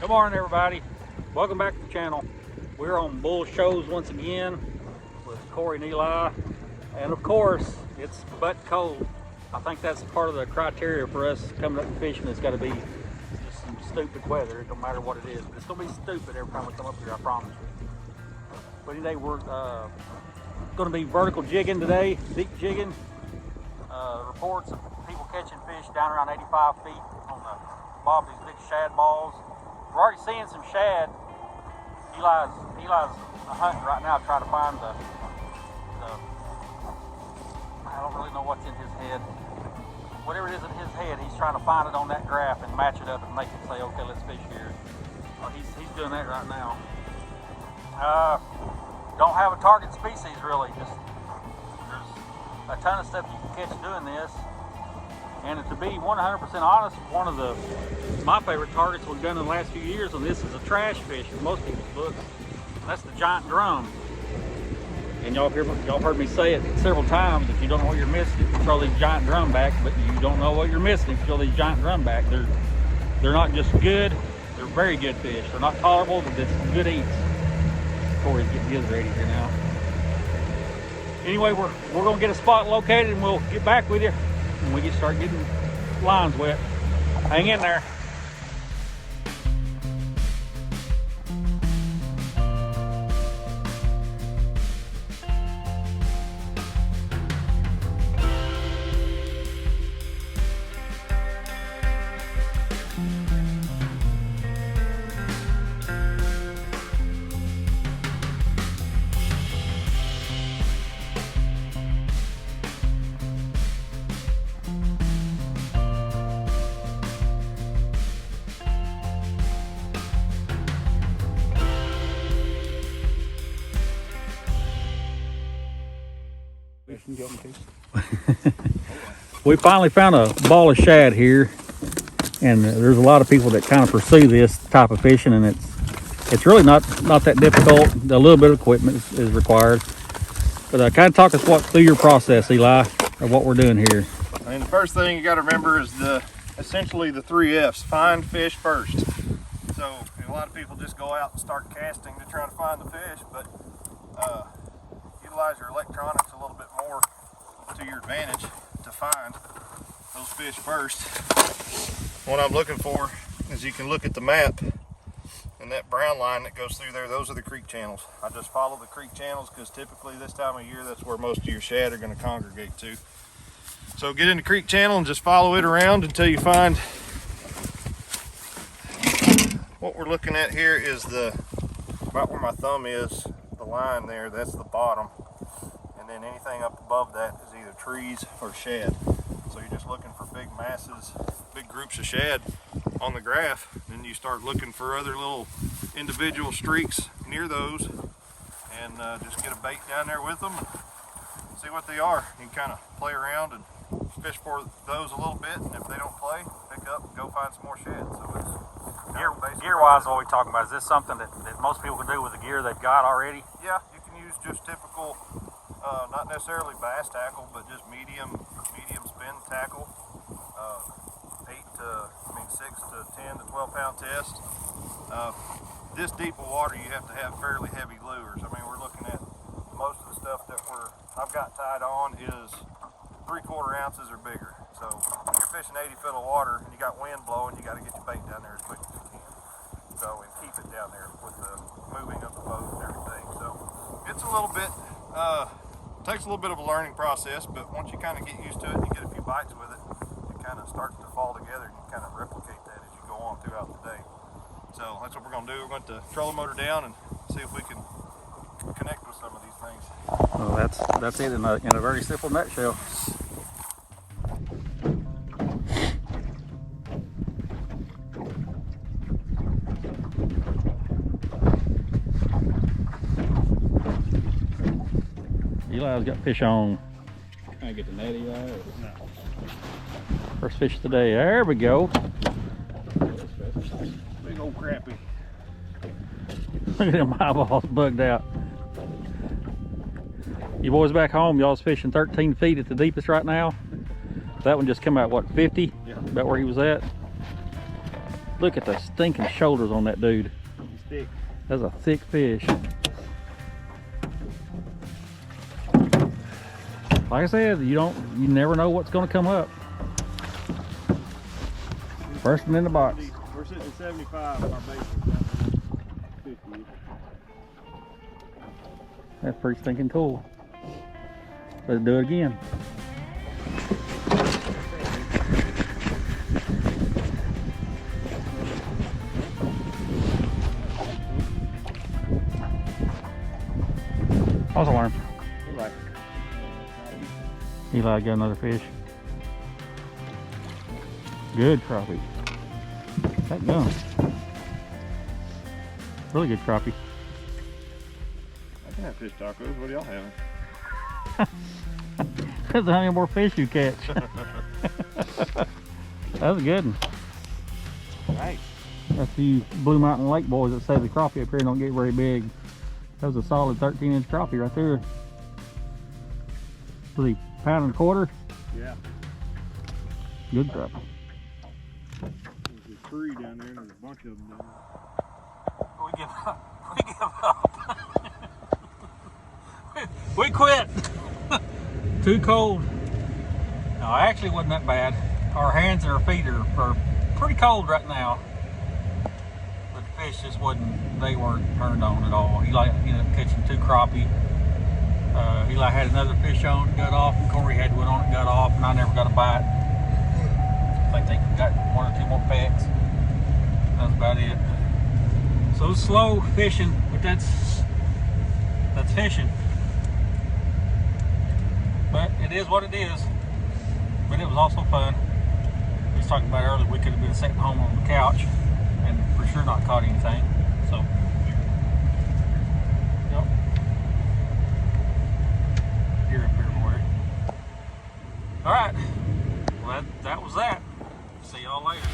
Good morning, everybody. Welcome back to the channel. We're on Bull Shoals once again with Corey and Eli, and of course it's butt cold. I think that's part of the criteria for us coming up and fishing. It's got to be just some stupid weather. It don't matter what it is, but it's gonna be stupid every time we come up here, I promise you. But today we're gonna be vertical jigging today, deep jigging. Reports of people catching fish down around 85 feet on the bob, these big shad balls. We're already seeing some shad. Eli's hunting right now, trying to find the I don't really know what's in his head. Whatever it is in his head, he's trying to find it on that graph and match it up and make it say, okay, let's fish here. Well, he's doing that right now. Don't have a target species really. Just there's a ton of stuff you can catch doing this. And to be 100% honest, one of my favorite targets we've done in the last few years on this is a trash fish in most people's books. That's the giant drum. And y'all heard me say it several times. If you don't know what you're missing, if you throw these giant drum back, but you don't know what you're missing if you throw these giant drum back. They're not just good, they're very good fish. They're not tolerable, but it's good eats. Corey's getting his ready here now. Anyway, we're gonna get a spot located and we'll get back with you when we start getting lines wet. Hang in there. We finally found a ball of shad here, and there's a lot of people that kind of pursue this type of fishing, and it's really not that difficult. A little bit of equipment is required, but kind of talk us through your process, Eli, of what we're doing here. I mean, the first thing you got to remember is essentially the 3 F's: find, fish, first. So a lot of people just go out and start casting to try to find the fish, but utilize your electronics a little bit more to your advantage to find those fish first. What I'm looking for is, you can look at the map, and that brown line that goes through there, those are the creek channels. I just follow the creek channels because typically this time of year that's where most of your shad are going to congregate to. So get in the creek channel and just follow it around until you find. What we're looking at here is about where my thumb is, the line there, that's the bottom. And then anything up above that is either trees or shad. So you're just looking for big masses, big groups of shad on the graph. Then you start looking for other little individual streaks near those, and just get a bait down there with them and see what they are. You can kind of play around and fish for those a little bit, and if they don't play, pick up and go find some more shad. So it's gear-wise, what we're talking about, is this something that most people can do with the gear they've got already? Yeah, you can use just typical, not necessarily bass tackle, but just medium spin tackle. 6 to 10 to 12 pound test. This deep of water, you have to have fairly heavy lures. I mean, we're looking at most of the stuff that I've got tied on is 3/4 ounces or bigger. So when you're fishing 80 foot of water and you got wind blowing, you got to get your bait down there as quick as you can. So, and keep it down there with the moving of the boat and everything. So it's a little bit, takes a little bit of a learning process, but once you kind of get used to it and you get a few bites with it, it kind of starts to fall together, and you kind of replicate that as you go on throughout the day. So that's what we're going to do. We're going to trolling motor down and see if we can connect with some of these things. Well, that's it in a very simple nutshell. Eli's got fish on. Can I get the netty out? No. First fish of the day. There we go. Big old crappie. Look at them eyeballs bugged out. You boys back home, y'all's fishing 13 feet at the deepest right now. That one just came out, what, 50? Yeah. About where he was at. Look at the stinking shoulders on that dude. He's thick. That's a thick fish. Like I said, you never know what's gonna come up. First one in the box. We're sitting at 75. Our base is 50. That's pretty stinking cool. Let's do it again. How's the worm? Eli got another fish. Good crappie. That gum. Really good crappie. I can have fish tacos. What are y'all having? Depends on how many more fish you catch. That was a good one. Nice. That's the Blue Mountain Lake boys that say the crappie up here don't get very big. That was a solid 13-inch crappie right there. Was he pound and a quarter? Yeah. Good crappie. There's a tree down there and there's a bunch of them down there. We give up. We give up. We quit. Too cold. No, actually it wasn't that bad. Our hands and our feet are pretty cold right now. But the fish just they weren't turned on at all. Eli ended up catching 2 crappie. Eli had another fish on, got off, and Corey had one on, got off, and I never got a bite. I think they got 1 or 2 more pecks. That's about it. So slow fishing, but that's fishing. But it is what it is. But it was also fun. We was talking about earlier, we could have been sitting home on the couch and for sure not caught anything. So, yep. Here up here, boy. All right. Well, that was that. See y'all later.